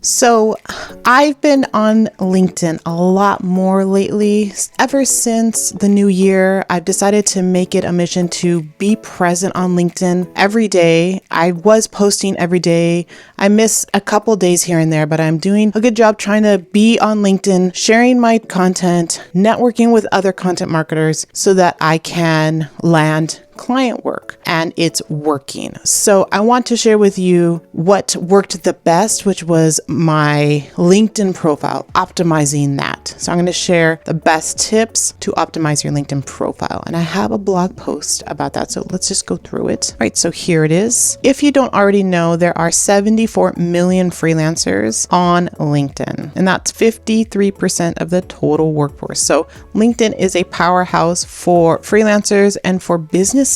So I've been on LinkedIn a lot more lately. Ever since the new year, I've decided to make it a mission to be present on LinkedIn every day. I was posting every day. I miss a couple days here and there, but I'm doing a good job trying to be on LinkedIn, sharing my content, networking with other content marketers so that I can land client work, and it's working. So I want to share with you what worked the best, which was my LinkedIn profile, optimizing that. So I'm going to share the best tips to optimize your LinkedIn profile. And I have a blog post about that. So let's just go through it. All right. So here it is. If you don't already know, there are 74 million freelancers on LinkedIn, and that's 53% of the total workforce. So LinkedIn is a powerhouse for freelancers and for businesses.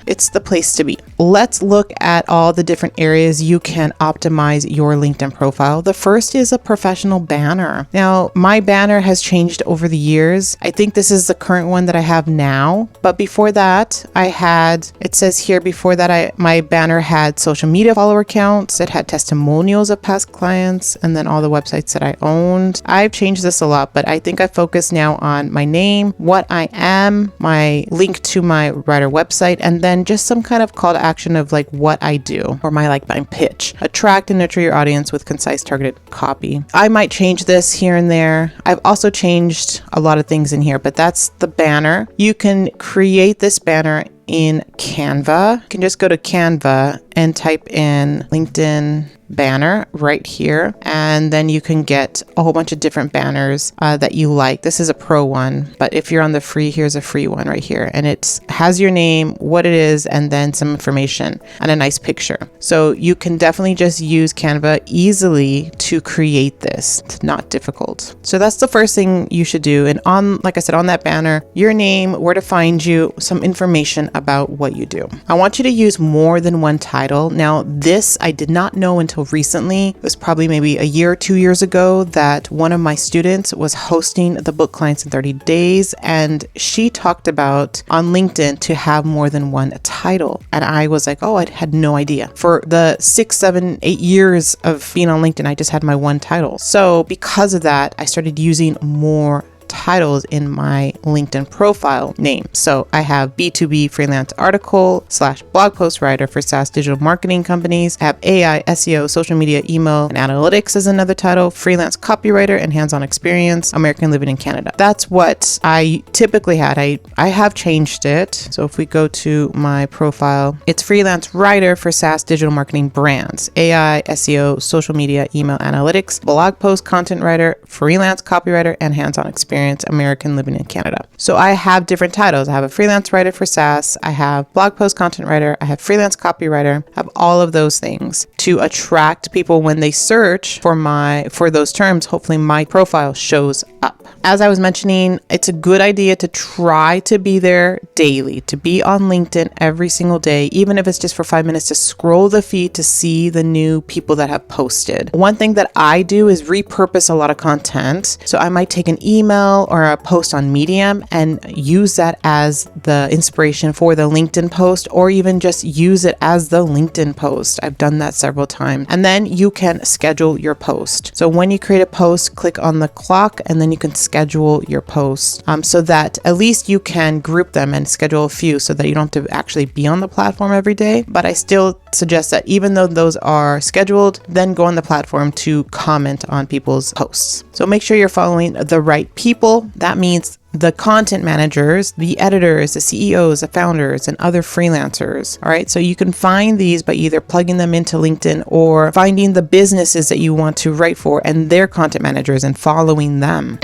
It's the place to be. Let's look at all the different areas you can optimize your LinkedIn profile. The first is a professional banner. Now, my banner has changed over the years. I think this is the current one that I have now. But before that, it says here, before that, my banner had social media follower counts. It had testimonials of past clients, and then all the websites that I owned. I've changed this a lot, but I think I focus now on my name, what I am, my link to my writer website, and then just some kind of call to action of like what I do, or my pitch. Attract and nurture your audience with concise, targeted copy. I might change this here and there. I've also changed a lot of things in here, but that's the banner. You can create this banner in Canva. You can just go to Canva and type in LinkedIn banner right here, and then you can get a whole bunch of different banners that you like. This is a pro one, but if you're on the free, here's a free one right here, and it has your name, what it is, and then some information and a nice picture. So you can definitely just use Canva easily to create this. It's not difficult. So that's the first thing you should do. And like I said, on that banner, your name, where to find you, some information about what you do. I want you to use more than one title. Now, this I did not know until recently. It was probably maybe a year or 2 years ago that one of my students was hosting the book Clients in 30 Days, and she talked about on LinkedIn to have more than one title. And I was like, oh, I had no idea. For the 6, 7, 8 years of being on LinkedIn, I just had my one title. So because of that, I started using more titles in my LinkedIn profile name. So I have B2B freelance article / blog post writer for SaaS digital marketing companies. I have AI, SEO, social media, email, and analytics as another title, freelance copywriter and hands-on experience, American living in Canada. That's what I typically had. I have changed it. So if we go to my profile, it's freelance writer for SaaS digital marketing brands, AI, SEO, social media, email, analytics, blog post content writer, freelance copywriter, and hands-on experience, American living in Canada. So I have different titles. I have a freelance writer for SaaS. I have blog post content writer. I have freelance copywriter. I have all of those things to attract people when they search for those terms. Hopefully my profile shows up. As I was mentioning, it's a good idea to try to be there daily, to be on LinkedIn every single day, even if it's just for 5 minutes, to scroll the feed to see the new people that have posted. One thing that I do is repurpose a lot of content. So I might take an email or a post on Medium and use that as the inspiration for the LinkedIn post, or even just use it as the LinkedIn post. I've done that several times. And then you can schedule your post. So when you create a post, click on the clock, and then you can schedule your posts so that at least you can group them and schedule a few so that you don't have to actually be on the platform every day. But I still suggest that even though those are scheduled, then go on the platform to comment on people's posts. So make sure you're following the right people. That means the content managers, the editors, the CEOs, the founders, and other freelancers. All right. So you can find these by either plugging them into LinkedIn or finding the businesses that you want to write for and their content managers and following them.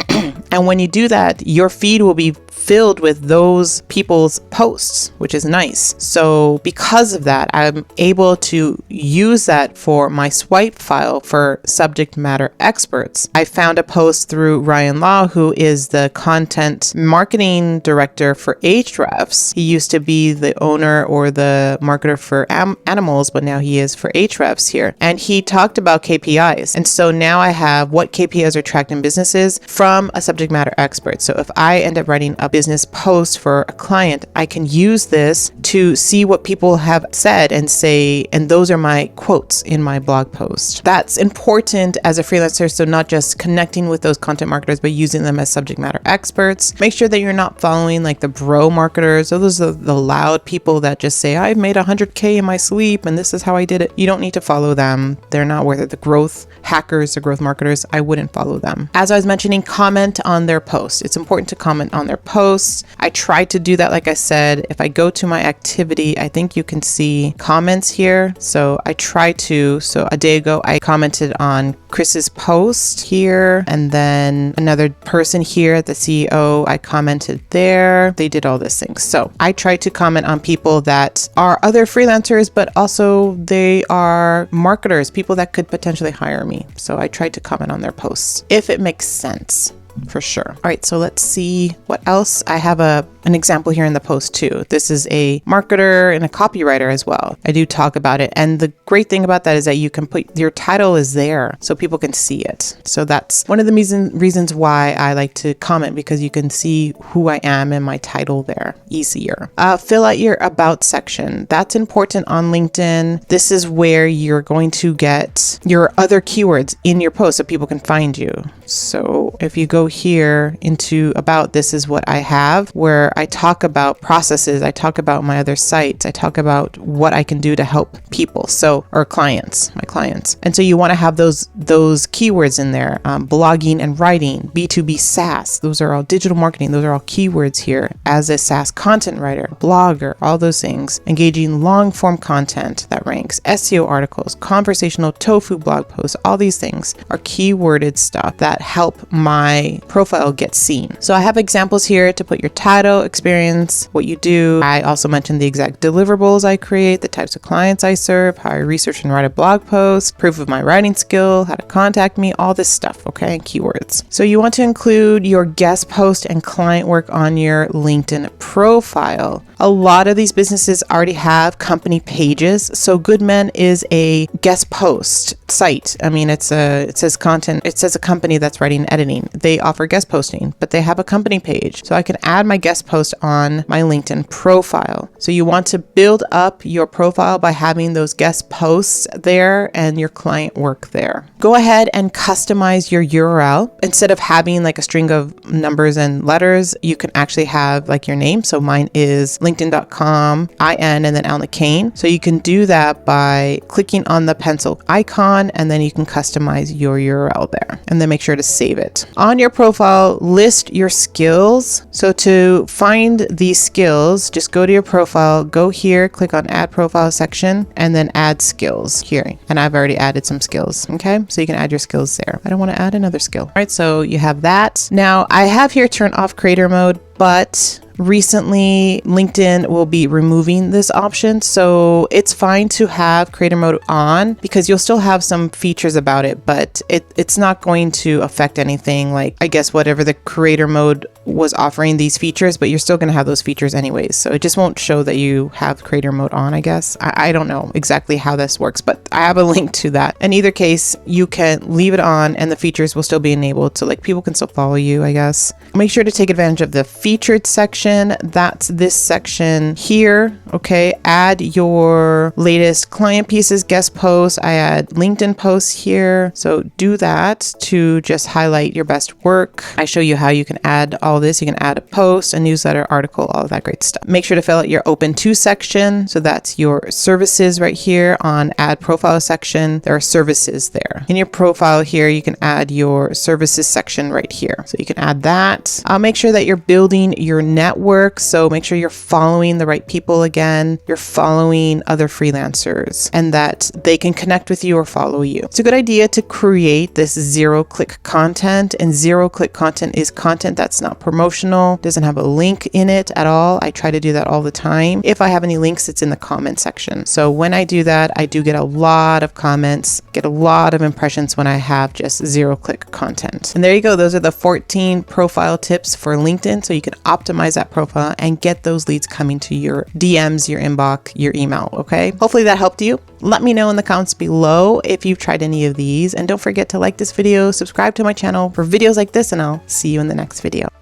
And when you do that, your feed will be filled with those people's posts, which is nice. So because of that, I'm able to use that for my swipe file for subject matter experts. I found a post through Ryan Law, who is the content marketing director for Ahrefs. He used to be the owner or the marketer for animals, but now he is for Ahrefs here. And he talked about KPIs. And so now I have what KPIs are tracked in businesses from a subject subject matter expert. So if I end up writing a business post for a client, I can use this to see what people have said and say, and those are my quotes in my blog post. That's important as a freelancer. So not just connecting with those content marketers, but using them as subject matter experts. Make sure that you're not following like the bro marketers. So those are the loud people that just say, I've made 100K in my sleep and this is how I did it. You don't need to follow them. They're not worth it. The growth hackers, the growth marketers, I wouldn't follow them. As I was mentioning, comment on their posts. It's important to comment on their posts. I try to do that. Like I said, if I go to my activity, I think you can see comments here. So I try to, so a day ago, I commented on Chris's post here, and then another person here, the CEO, I commented there. They did all these things. So I try to comment on people that are other freelancers, but also they are marketers, people that could potentially hire me. So I try to comment on their posts if it makes sense. For sure. All right, so let's see what else. I have an example here in the post too. This is a marketer and a copywriter as well. I do talk about it. And the great thing about that is that you can put your title is there so people can see it. So that's one of the reasons why I like to comment, because you can see who I am and my title there easier. Fill out your about section. That's important on LinkedIn. This is where you're going to get your other keywords in your post so people can find you. So if you go here into about, this is what I have, where I talk about processes, I talk about my other sites, I talk about what I can do to help people, so, or clients, my clients. And so you want to have those keywords in there, blogging and writing, B2B SaaS, those are all digital marketing, those are all keywords here. As a SaaS content writer, blogger, all those things, engaging long form content that ranks, SEO articles, conversational tofu blog posts, all these things are keyworded stuff that help my profile get seen. So I have examples here to put your title, experience, what you do. I also mentioned the exact deliverables I create, the types of clients I serve, how I research and write a blog post, proof of my writing skill, how to contact me, all this stuff, okay, and keywords. So you want to include your guest post and client work on your LinkedIn profile. A lot of these businesses already have company pages. So Goodman is a guest post site. I mean, it says a company that's writing and editing. They offer guest posting, but they have a company page. So I can add my guest post on my LinkedIn profile. So you want to build up your profile by having those guest posts there and your client work there. Go ahead and customize your URL. Instead of having like a string of numbers and letters, you can actually have like your name. So mine is linkedin.com, IN, and then Alan Kane. So you can do that by clicking on the pencil icon, and then you can customize your URL there, and then make sure to save it. On your profile, list your skills. So to find these skills, just go to your profile, go here, click on add profile section, and then add skills here. And I've already added some skills. Okay. So you can add your skills there. I don't want to add another skill. All right. So you have that. Now I have here turn off creator mode, but recently LinkedIn will be removing this option. So it's fine to have creator mode on because you'll still have some features about it, but it's not going to affect anything like, I guess, whatever the creator mode was offering these features, but you're still going to have those features anyways. So it just won't show that you have creator mode on, I guess. I don't know exactly how this works, but I have a link to that. In either case, you can leave it on and the features will still be enabled. So like people can still follow you, I guess. Make sure to take advantage of the featured section. That's this section here. Okay. Add your latest client pieces, guest posts. I add LinkedIn posts here. So do that to just highlight your best work. I show you how you can add all this. You can add a post, a newsletter, article, all of that great stuff. Make sure to fill out your open to section. So that's your services right here on add profile section. There are services there. In your profile here, you can add your services section right here. So you can add that. Make sure that you're building your network. So make sure you're following the right people again. You're following other freelancers and that they can connect with you or follow you. It's a good idea to create this zero-click content, and zero-click content is content that's not promotional, doesn't have a link in it at all. I try to do that all the time. If I have any links, it's in the comment section. So when I do that, I do get a lot of comments, get a lot of impressions when I have just zero-click content. And there you go. Those are the 14 profile tips for LinkedIn. So you can optimize that that profile and get those leads coming to your DMs, your inbox, your email, okay? Hopefully that helped you. Let me know in the comments below if you've tried any of these, and don't forget to like this video, subscribe to my channel for videos like this, and I'll see you in the next video.